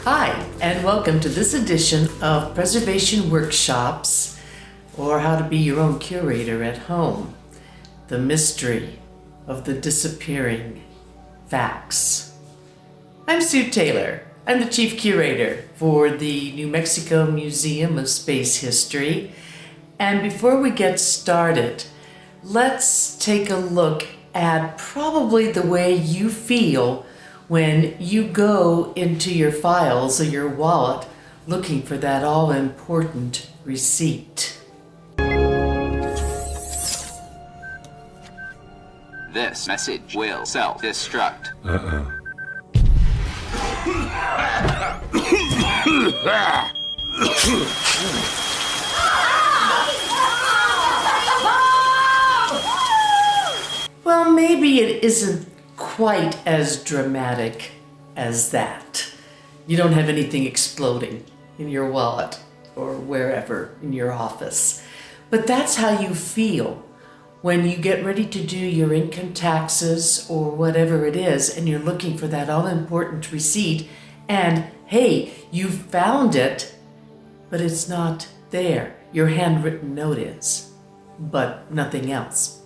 Hi, and welcome to this edition of Preservation Workshops, or How to Be Your Own Curator at Home, the mystery of the disappearing fax. I'm Sue Taylor. I'm the Chief Curator for the New Mexico Museum of Space History. And before we get started, let's take a look at probably the way you feel when you go into your files or your wallet looking for that all-important receipt. This message will self-destruct. Well, maybe it isn't quite as dramatic as that. You don't have anything exploding in your wallet or wherever in your office. But that's how you feel when you get ready to do your income taxes or whatever it is, and you're looking for that all-important receipt, and hey, you found it, but it's not there. Your handwritten note is, but nothing else.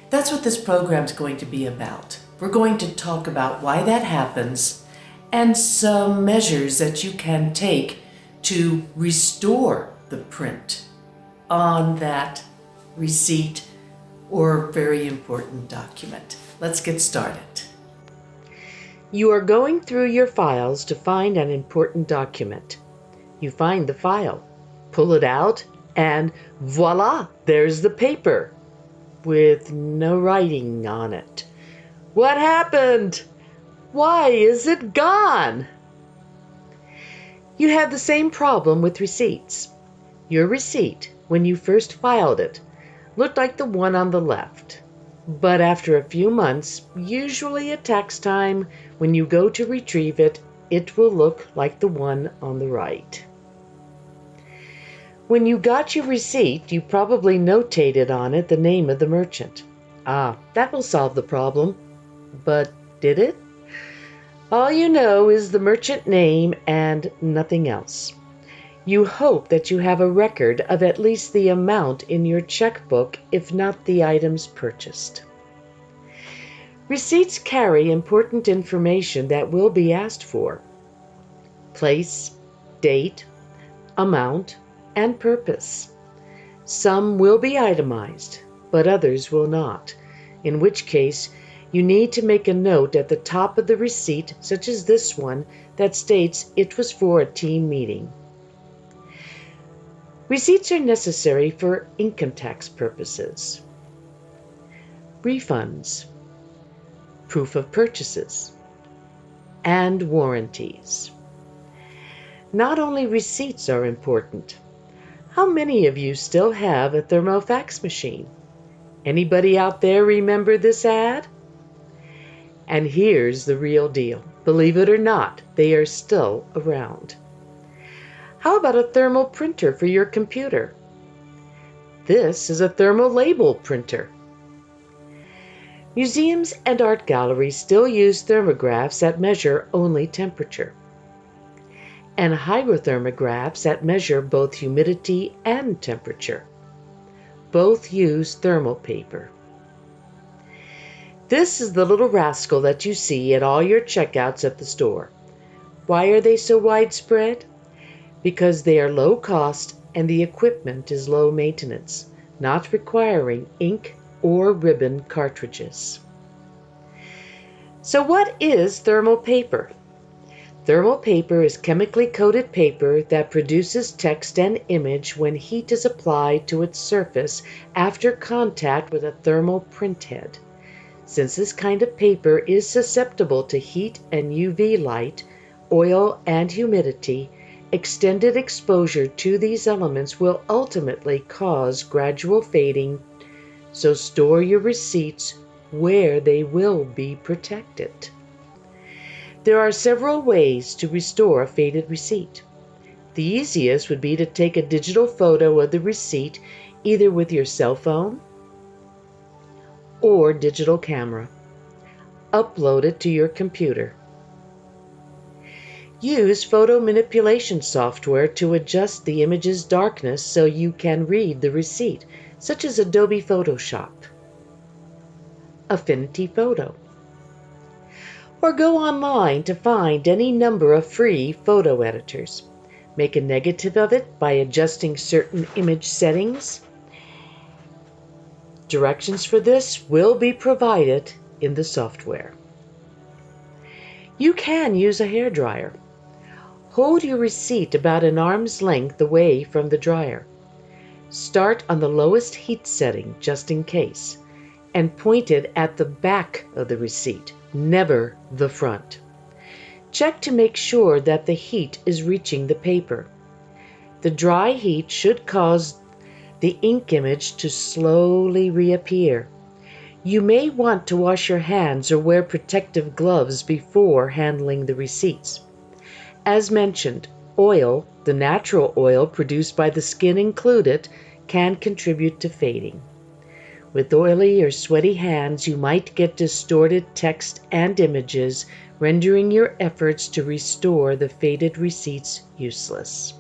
That's what this program's going to be about. We're going to talk about why that happens and some measures that you can take to restore the print on that receipt or very important document. Let's get started. You are going through your files to find an important document. You find the file, pull it out, and voila, there's the paper with no writing on it. What happened? Why is it gone? You have the same problem with receipts. Your receipt, when you first filed it, looked like the one on the left. But after a few months, usually at tax time, when you go to retrieve it, it will look like the one on the right. When you got your receipt, you probably notated on it the name of the merchant. That will solve the problem. But did it? All you know is the merchant name and nothing else. You hope that you have a record of at least the amount in your checkbook, if not the items purchased. Receipts carry important information that will be asked for: place, date, amount, and purpose. Some will be itemized, but others will not, in which case you need to make a note at the top of the receipt, such as this one, that states it was for a team meeting. Receipts are necessary for income tax purposes, refunds, proof of purchases, and warranties. Not only receipts are important. How many of you still have a thermofax machine? Anybody out there remember this ad? And here's the real deal. Believe it or not, they are still around. How about a thermal printer for your computer? This is a thermal label printer. Museums and art galleries still use thermographs that measure only temperature, and hygrothermographs that measure both humidity and temperature. Both use thermal paper. This is the little rascal that you see at all your checkouts at the store. Why are they so widespread? Because they are low cost and the equipment is low maintenance, not requiring ink or ribbon cartridges. So what is thermal paper? Thermal paper is chemically coated paper that produces text and image when heat is applied to its surface after contact with a thermal printhead. Since this kind of paper is susceptible to heat and UV light, oil, and humidity, extended exposure to these elements will ultimately cause gradual fading, so store your receipts where they will be protected. There are several ways to restore a faded receipt. The easiest would be to take a digital photo of the receipt either with your cell phone or digital camera. Upload it to your computer. Use photo manipulation software to adjust the image's darkness so you can read the receipt, such as Adobe Photoshop, Affinity Photo, or go online to find any number of free photo editors. Make a negative of it by adjusting certain image settings. Directions for this will be provided in the software. You can use a hairdryer. Hold your receipt about an arm's length away from the dryer. Start on the lowest heat setting just in case, and point it at the back of the receipt, never the front. Check to make sure that the heat is reaching the paper. The dry heat should cause the ink image to slowly reappear. You may want to wash your hands or wear protective gloves before handling the receipts. As mentioned, oil, the natural oil produced by the skin included, can contribute to fading. With oily or sweaty hands, you might get distorted text and images, rendering your efforts to restore the faded receipts useless.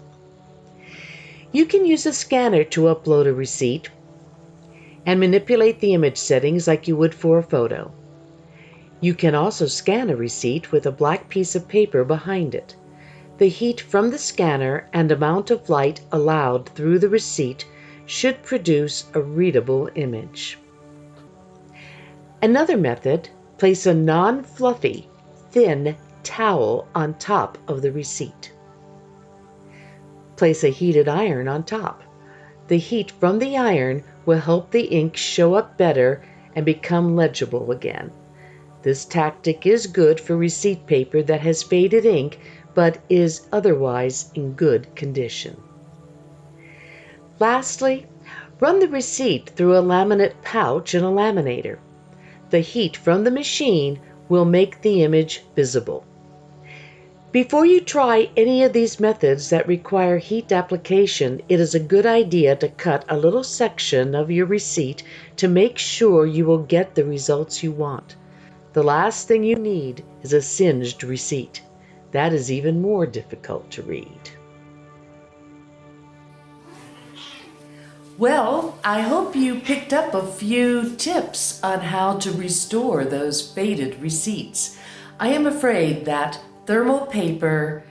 You can use a scanner to upload a receipt and manipulate the image settings like you would for a photo. You can also scan a receipt with a black piece of paper behind it. The heat from the scanner and amount of light allowed through the receipt should produce a readable image. Another method, place a non-fluffy, thin towel on top of the receipt. Place a heated iron on top. The heat from the iron will help the ink show up better and become legible again. This tactic is good for receipt paper that has faded ink but is otherwise in good condition. Lastly, run the receipt through a laminate pouch in a laminator. The heat from the machine will make the image visible. Before you try any of these methods that require heat application, it is a good idea to cut a little section of your receipt to make sure you will get the results you want. The last thing you need is a singed receipt. That is even more difficult to read. Well, I hope you picked up a few tips on how to restore those faded receipts. I am afraid that thermal paper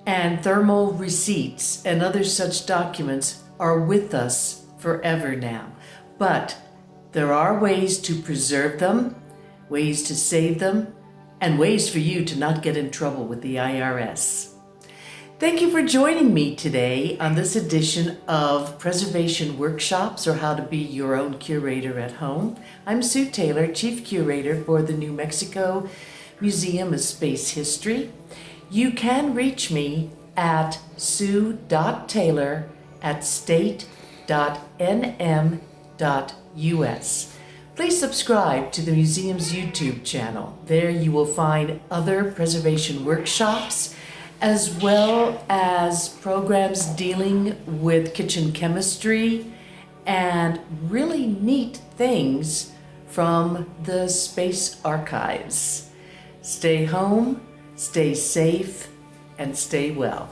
and thermal receipts and other such documents are with us forever now. But there are ways to preserve them, ways to save them, and ways for you to not get in trouble with the IRS. Thank you for joining me today on this edition of Preservation Workshops, or How to Be Your Own Curator at Home. I'm Sue Taylor, Chief Curator for the New Mexico Museum of Space History. You can reach me at sue.taylor@state.nm.us. Please subscribe to the museum's YouTube channel. There you will find other preservation workshops, as well as programs dealing with kitchen chemistry and really neat things from the space archives. Stay home, stay safe, and stay well.